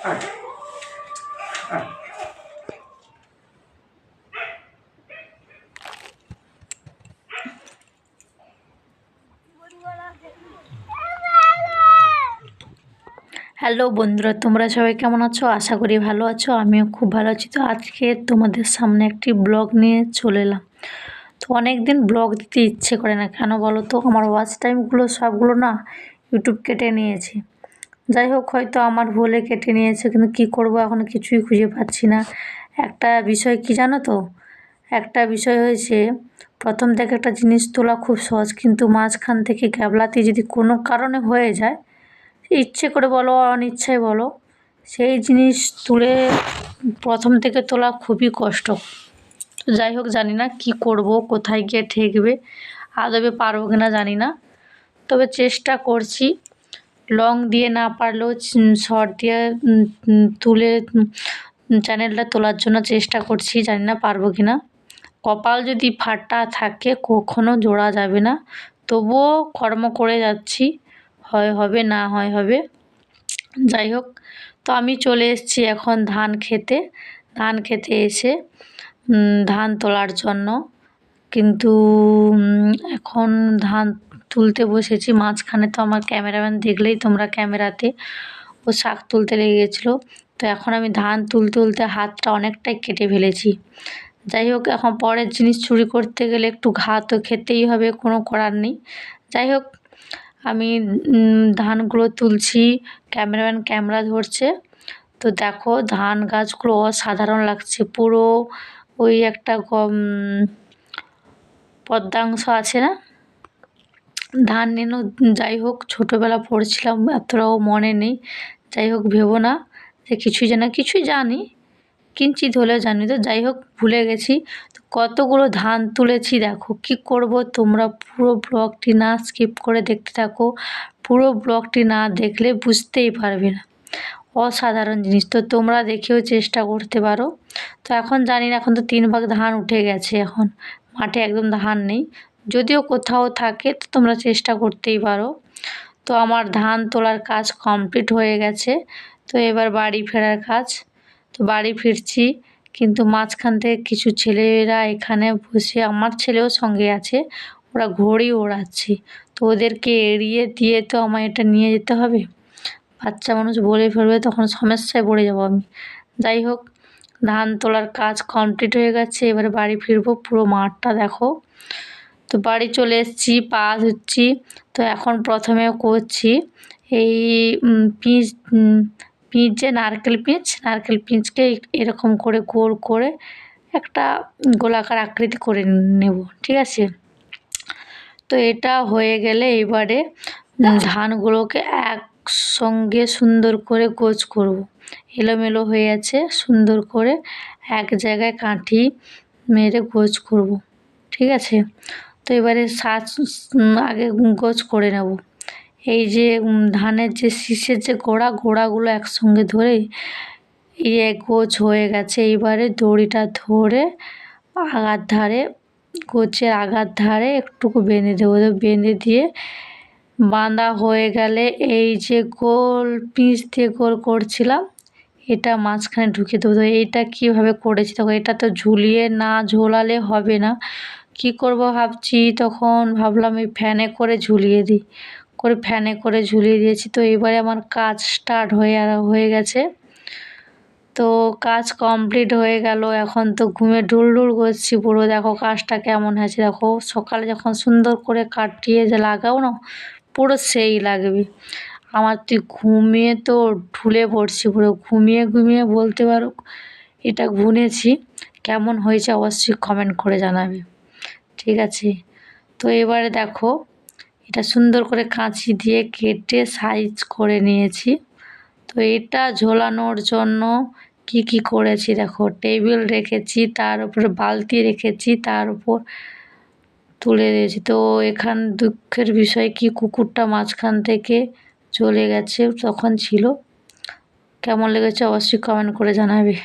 Hello বন্ধুরা, তোমরা সবাই কেমন আছো? আশা করি ভালো আছো। আমিও খুব ভালো আছি। তো আজকে তোমাদের সামনে একটি ব্লগ নিয়ে চলে এলাম। তো অনেক দিন ব্লগ দিতে ইচ্ছে করে না, কেন বলো তো? আমার ওয়াচ টাইমগুলো সবগুলো না ইউটিউব কেটে নিয়েছে। যাই হোক, হয়তো আমার ভুলে কেটে নিয়েছে, কিন্তু কি করব এখন কিছুই খুঁজে পাচ্ছি না। একটা বিষয় কি জানো তো, একটা বিষয় হয়েছে, প্রথম থেকে একটা জিনিস তোলা খুব সহজ, কিন্তু মাঝখান থেকে ক্যাবলাতে যদি কোনো কারণে হয়ে যায়, ইচ্ছে করে বলো অনিচ্ছায় বলো, সেই জিনিস তুলে প্রথম থেকে তোলা খুবই কষ্ট। তো যাই হোক, জানি না কি করব, কোথায় গিয়ে ঠেকবে, আদবে পারবো কিনা জানি না, তবে চেষ্টা করছি। লং দিয়ে না পারলেও শর্ট দিয়ে তুলে চ্যানেলটা তোলার জন্য চেষ্টা করছি, জানি না পারবো কিনা। কপাল যদি ফাটা থাকে কখনো জোড়া যাবে না, তবুও কর্ম করে যাচ্ছি, হয় হবে, না হয় হবে। যাই হোক, তো আমি চলে এসেছি এখন ধান খেতে এসে ধান তোলার জন্য। কিন্তু এখন ধান তুলতে বসেছি, মাঝখানে তো আমার ক্যামেরাম্যান দেখলেই তোমরা, ক্যামেরাতে ও শাক তুলতে লেগে গেছিলো। তো এখন আমি ধান তুলতে হাতটা অনেকটাই কেটে ফেলেছি। যাই হোক, এখন পরের জিনিস চুরি করতে গেলে একটু ঘা তো খেতেই হবে, কোনো করার নেই। যাই হোক, আমি ধানগুলো তুলছি, ক্যামেরাম্যান ক্যামেরা ধরছে। তো দেখো, ধান গাছগুলো অসাধারণ লাগছে, পুরো ওই একটা পদ্মাংশ আছে না, ধান নেনো। যাই হোক, ছোটোবেলা পড়ছিলাম, এতটাও মনে নেই। যাই হোক, ভেবো না যে কিছুই জানি, কিঞ্চিত হলেও জানি। তো যাই হোক, ভুলে গেছি। তো কতগুলো ধান তুলেছি দেখো। কি করব, তোমরা পুরো ব্লগটি না স্কিপ করে দেখতে থাকো। পুরো ব্লগটি না দেখলে বুঝতেই পারবে না, অসাধারণ জিনিস। তো তোমরা দেখেও চেষ্টা করতে পারো। তো এখন জানি না, এখন তো 3 ভাগ ধান উঠে গেছে, এখন মাঠে একদম ধান নেই। যদিও কোথাও থাকে তো তোমরা চেষ্টা করতেই পারো। তো আমার ধান তোলার কাজ কমপ্লিট হয়ে গেছে। তো এবার বাড়ি ফেরার কাজ। তো বাড়ি ফিরছি, কিন্তু মাঝখান থেকে কিছু ছেলেরা এখানে বসে, আমার ছেলেও সঙ্গে আছে, ওরা ঘড়ি ওড়াচ্ছে। তো ওদেরকে এড়িয়ে দিয়ে তো আমায় এটা নিয়ে যেতে হবে। বাচ্চা মানুষ বলে ফেলবে, তখন সমস্যায় পড়ে যাব আমি। যাই হোক, ধান তোলার কাজ কমপ্লিট হয়ে গেছে, এবারে বাড়ি ফিরবো। পুরো মাঠটা দেখো। তো বাড়ি চলে এসেছি, পা ধুচ্ছি। তো এখন প্রথমে করছি এই পিঁচ যে নারকেল পিঁচকে এরকম করে গোল করে একটা গোলাকার আকৃতি করে নেব, ঠিক আছে? তো এটা হয়ে গেলে এবারে ধানগুলোকে একসঙ্গে সুন্দর করে গোছ করব। এলোমেলো হয়ে আছে, সুন্দর করে এক জায়গায় কাঠি মেরে গোছ করব, ঠিক আছে? তো এবারে আগে গোছ করে নেব। এই যে ধানের যে শীষের যে গোড়াগুলো একসঙ্গে ধরে এই গোছ হয়ে গেছে। এইবারে দড়িটা ধরে গোছের আগার ধারে একটুকু বেঁধে দেবো। বেঁধে দিয়ে বাঁধা হয়ে গেলে এই যে গোল পিঁচ দিয়ে গোল করছিলাম, এটা মাঝখানে ঢুকিয়ে দেবো। তো এইটা কীভাবে করেছি দেখো, এটা তো ঝুলিয়ে না ঝোলালে হবে না। কি করব ভাবছি, তখন ভাবলাম এই ফ্যানে করে ঝুলিয়ে দিই, ফ্যানে করে ঝুলিয়ে দিয়েছি। তো এবারে আমার কাজ স্টার্ট হয়ে গেছে। তো কাজ কমপ্লিট হয়ে গেল। এখন তো ঘুমে ঢুলঢুল করছি পুরো। দেখো কাজটা কেমন হয়েছে দেখো। সকালে যখন সুন্দর করে কাটিয়ে যে লাগাও না, পুরো সেই লাগবে। আমার তুই ঘুমিয়ে তো ঢুলে পড়ছি পুরো, ঘুমিয়ে বলতে পারো এটা বুনেছি। কেমন হয়েছে অবশ্যই কমেন্ট করে জানাবে, ঠিক আছে? তো এবারে দেখো, এটা সুন্দর করে কাঁচি দিয়ে কেটে সাইজ করে নিয়েছি। তো এটা ঝোলানোর জন্য কি করেছি দেখো, টেবিল রেখেছি, তার উপরে বালতি রেখেছি, তার উপর তুলে দিয়েছি। তো এখান দুঃখের বিষয় কি, কুকুরটা মাঝখান থেকে চলে গেছে, তখন ছিল। কেমন লেগেছে অবশ্যই কমেন্ট করে জানাবে।